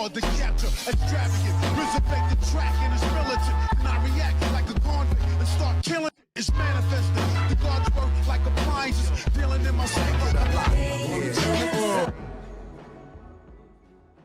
hard to capture, extravagant, resurrect the track and it's militant. And I react like a convict and start killing. It's manifesting. The gods work like appliances, dealing in my psyche.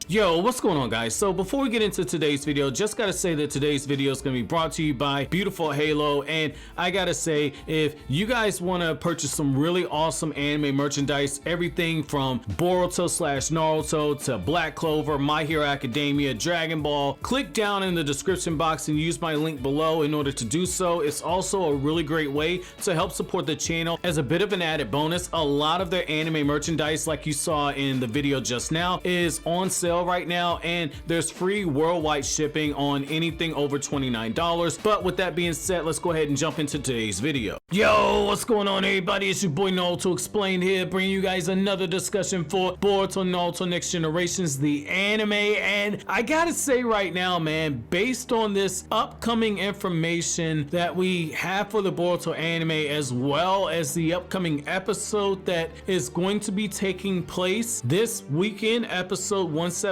Yo, what's going on, guys? So before we get into today's video, just gotta say that today's video is gonna be brought to you by Beautiful Halo. And I gotta say, if you guys want to purchase some really awesome anime merchandise, everything from Boruto / Naruto to Black Clover, My Hero Academia, Dragon Ball, click down in the description box and use my link below in order to do so. It's also a really great way to help support the channel. As a bit of an added bonus, a lot of their anime merchandise, like you saw in the video just now, is on sale right now, and there's free worldwide shipping on anything over $29. But with that being said, let's go ahead and jump into today's video. Yo, what's going on, everybody? It's your boy Naruto Explained here, bringing you guys another discussion for Boruto Naruto Next Generations, the anime. And I gotta say right now, man, based on this upcoming information that we have for the Boruto anime, as well as the upcoming episode that is going to be taking place this weekend, episode 174,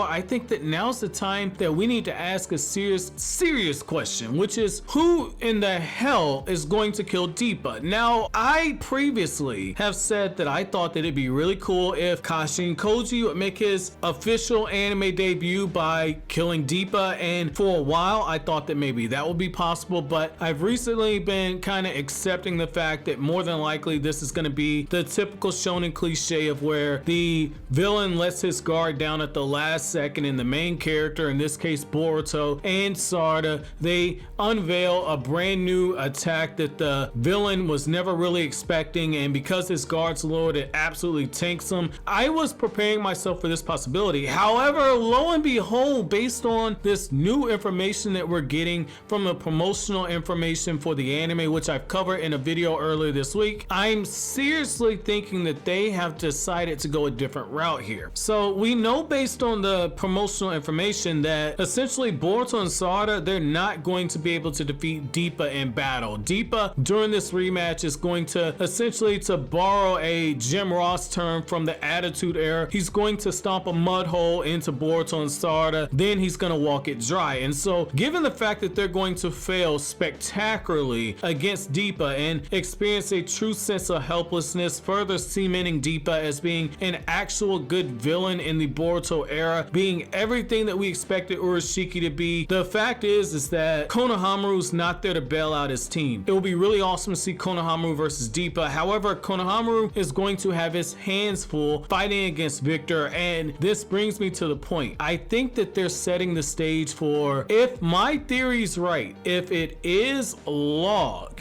I think that now's the time that we need to ask a serious question, which is, who in the hell is going to kill Deepa? Now, I previously have said that I thought that it'd be really cool if Kakashi and Koji would make his official anime debut by killing Deepa, and for a while I thought that maybe that would be possible, but I've recently been kind of accepting the fact that more than likely this is going to be the typical shonen cliche of where the villain lets his guard down at the last second, and the main character, in this case Boruto and Sarada, they unveil a brand new attack that the villain was never really expecting, and because his guard's lowered, it absolutely tanks him. I was preparing myself for this possibility. However, lo and behold, based on this new information that we're getting from the promotional information for the anime, which I've covered in a video earlier this week, I'm seriously thinking that they have decided to go a different route here. So we know, based on the promotional information, that essentially Boruto and Sarada, they're not going to be able to defeat Deepa in battle. Deepa during this rematch is going to essentially, to borrow a Jim Ross term from the Attitude Era, he's going to stomp a mud hole into Boruto and Sarada, then he's going to walk it dry. And so given the fact that they're going to fail spectacularly against Deepa and experience a true sense of helplessness, further cementing Deepa as being an actual good villain in the Boruto era, being everything that we expected Urashiki to be, the fact is that Konohamaru's not there to bail out his team. It will be really awesome to see Konohamaru versus Deepa. However, Konohamaru is going to have his hands full fighting against Victor, and this brings me to the point. I think that they're setting the stage for, if my theory's right, if it is Log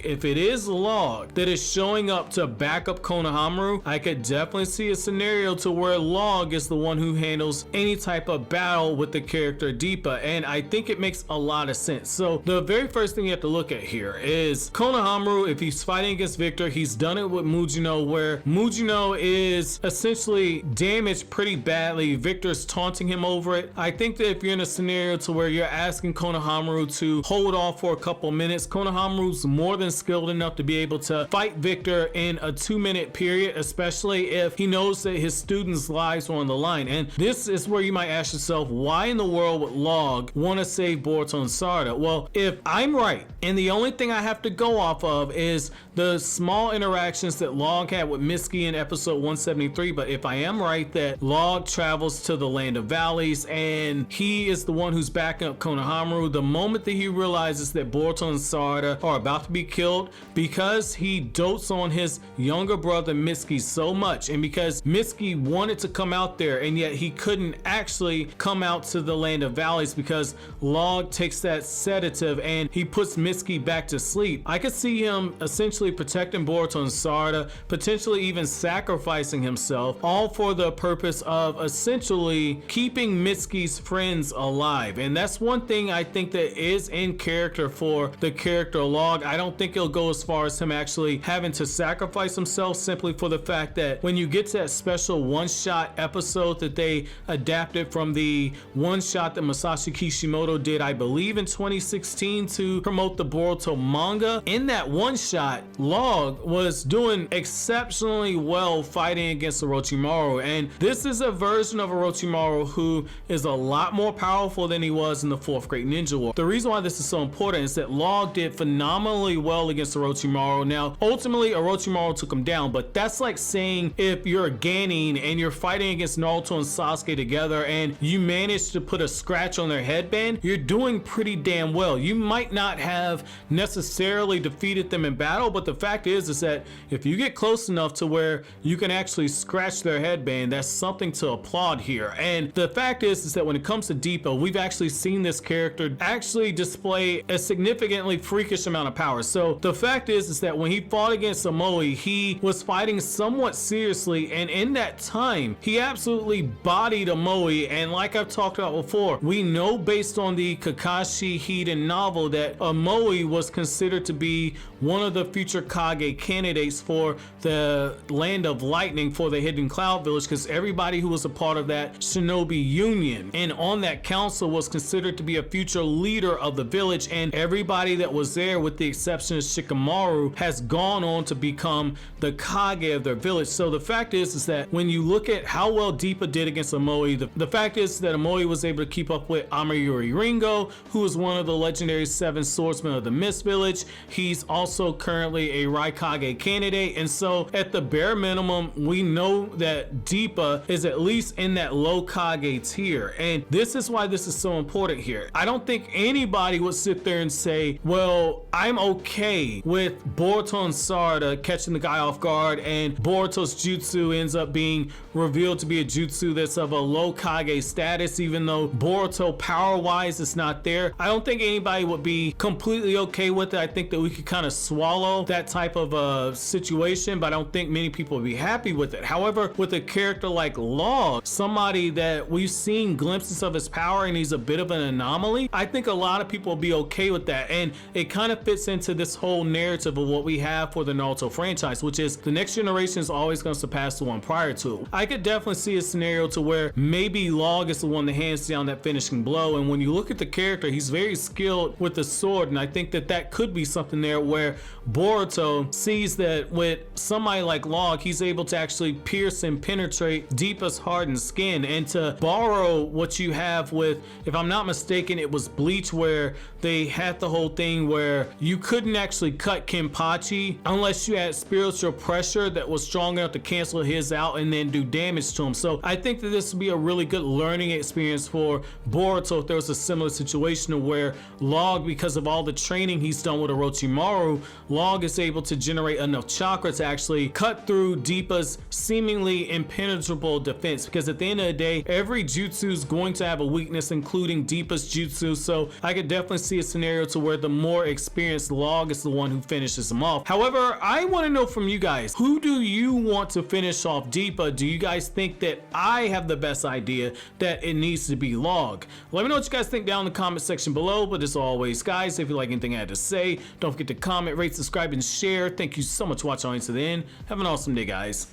that is showing up to back up Konohamaru, I could definitely see a scenario to where Log is the one who handles any type of battle with the character Deepa, and I think it makes a lot of sense. So the very first thing you have to look at here is Konohamaru, if he's fighting against Victor, he's done it with Mujino, where Mujino is essentially damaged pretty badly. Victor's taunting him over it. I think that if you're in a scenario to where you're asking Konohamaru to hold off for a couple minutes, Konohamaru's more than skilled enough to be able to fight Victor in a 2-minute period, especially if he knows that his students' lives are on the line. And this is where you might ask yourself, why in the world would Log want to save Boruto and Sarada? Well, if I'm right, and the only thing I have to go off of is the small interactions that Log had with Mitsuki in episode 173, but if I am right that Log travels to the Land of Valleys and he is the one who's backing up Konohamaru, the moment that he realizes that Boruto and Sarada are about to be killed, because he dotes on his younger brother Mitsuki so much, and because Mitsuki wanted to come out there and yet he couldn't actually come out to the Land of Valleys because Log takes that sedative and he puts Mitsuki back to sleep, I could see him essentially protecting Boruto and Sarada, potentially even sacrificing himself, all for the purpose of essentially keeping Mitsuki's friends alive. And that's one thing I think that is in character for the character Log. I don't think it'll go as far as him actually having to sacrifice himself, simply for the fact that when you get to that special one-shot episode that they adapted from the one shot that Masashi Kishimoto did, I believe in 2016, to promote the Boruto manga. In that one shot, Log was doing exceptionally well fighting against Orochimaru, and this is a version of Orochimaru who is a lot more powerful than he was in the fourth Great Ninja War. The reason why this is so important is that Log did phenomenally well against Orochimaru. Now, ultimately, Orochimaru took him down, but that's like saying if you're a Ganin and you're fighting against Naruto and Sasuke together and you manage to put a scratch on their headband, you're doing pretty damn well. You might not have necessarily defeated them in battle, but the fact is that if you get close enough to where you can actually scratch their headband, that's something to applaud here. And the fact is that when it comes to Deepa, we've actually seen this character actually display a significantly freakish amount of power. So the fact is that when he fought against Amoe, he was fighting somewhat seriously, and in that time he absolutely bodied Amoe. And like I've talked about before, we know based on the Kakashi Hiden novel that Amoe was considered to be one of the future Kage candidates for the Land of Lightning for the Hidden Cloud Village, because everybody who was a part of that shinobi union and on that council was considered to be a future leader of the village, and everybody that was there with the exception of Shikamaru has gone on to become the Kage of their village. So the fact is that when you look at how well Deepa did against Amoe, the fact is that Amoe was able to keep up with Amayuri Ringo, who is one of the legendary 7 swordsmen of the Mist Village. He's also currently a Raikage candidate, and so at the bare minimum we know that Deepa is at least in that low Kage tier, and this is why this is so important here. I don't think anybody would sit there and say, well, I'm okay with Boruto and Sarada catching the guy off guard and Boruto's jutsu ends up being revealed to be a jutsu that's of a low Kage status, even though Boruto power wise is not there. I don't think anybody would be completely okay with it. I think that we could kind of swallow that type of a situation, but I don't think many people would be happy with it. However, with a character like Log, somebody that we've seen glimpses of his power and he's a bit of an anomaly, I think a lot of people will be okay with that. And it kind of fits into this whole narrative of what we have for the Naruto franchise, which is the next generation is always going to surpass the one prior to it. I could definitely see a scenario to where maybe Log is the one that hands down that finishing blow, and when you look at the character, he's very skilled with the sword, and I think that that could be something there where Boruto sees that with somebody like Log, he's able to actually pierce and penetrate Deepa's hardened skin. And to borrow what you have with, if I'm not mistaken, it was Bleach, where they had the whole thing where you couldn't actually cut Kenpachi unless you had spiritual pressure that was strong enough to cancel his out and then do damage to him. So I think that this would be a really good learning experience for Boruto if there was a similar situation where Log, because of all the training he's done with Orochimaru, Log is able to generate enough chakra to actually cut through Deepa's seemingly impenetrable defense, because at the end of the day, every jutsu is going to have a weakness, including Deepa's jutsu. So I could definitely see a scenario to where the more experienced Log is the one who finishes him off. However, I want to know from you guys, who do you want to finish off Deepa? Do you guys think that I have the best idea that it needs to be Log? Let me know what you guys think down in the comment section below. But as always, guys, if you like anything I had to say, don't forget to comment, rate, subscribe, and share. Thank you so much for watching all the way to the end. Have an awesome day, guys.